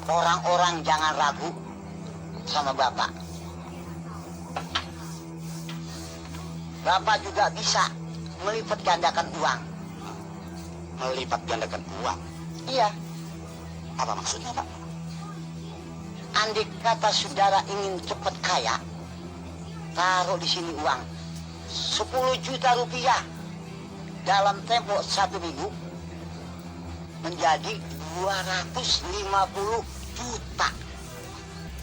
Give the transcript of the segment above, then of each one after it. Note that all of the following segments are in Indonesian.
Orang-orang jangan ragu sama Bapak. Bapak juga bisa melipat gandakan uang. Melipat gandakan uang? Iya. Apa maksudnya, Pak? Andai kata saudara ingin cepat kaya, taruh di sini uang 10 juta rupiah dalam tempo 1 minggu menjadi 250 juta.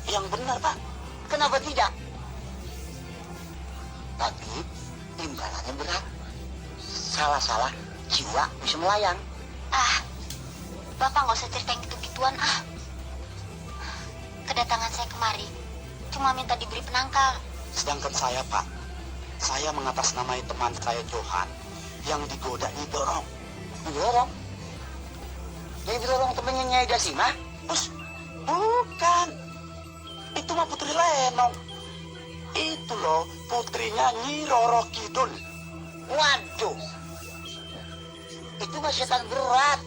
Yang benar, Pak. Kenapa tidak? Tapi imbalannya berat. Salah-salah jiwa bisa melayang. Bapak nggak usah cerita yang gitu-gituan Kedatangan saya kemari cuma minta diberi penangkal. Sedangkan saya, Pak, saya mengatasnamai teman saya Johan yang digoda Nyi Dorong. Dorong? Jadi dorong temennya Nyai Dasima? Bos, bukan. Itu mah Putri Lenong. Itu loh putrinya Nyi Roro Kidul. Waduh, itu mah setan berat.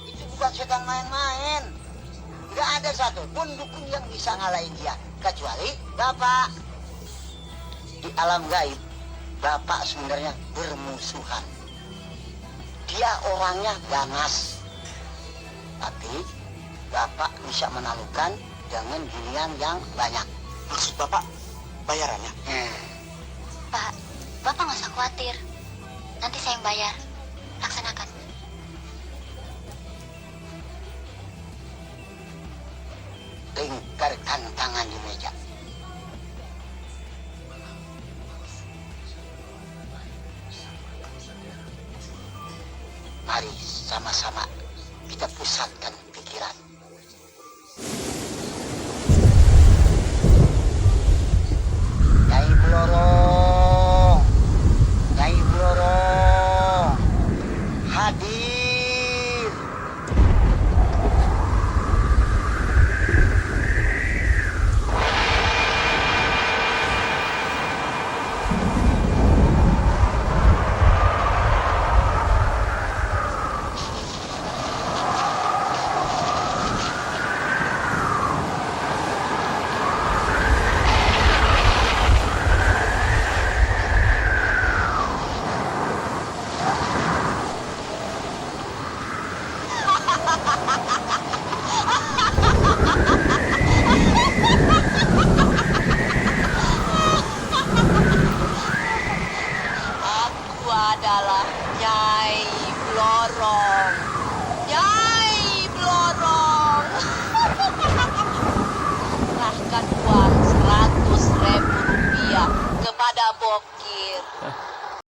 Itu bukan setan main-main. Gak ada satupun dukun yang bisa ngalahin dia kecuali Bapak. Di alam gaib, Bapak sebenarnya bermusuhan. Dia orangnya ganas, tapi Bapak bisa menaklukkan dengan ginian yang banyak. Maksud Bapak bayarannya? Pak, Bapak nggak usah khawatir. Nanti saya yang bayar. Laksanakan. Lingkarkan tangan di meja. Mari sama-sama kita pusatkan pikiran. Nyai Blorong, Nyai Blorong, hadir. Aku adalah Nyai Blorong. Nyai Blorong. Serahkan uang 100.000 rupiah kepada Bokir.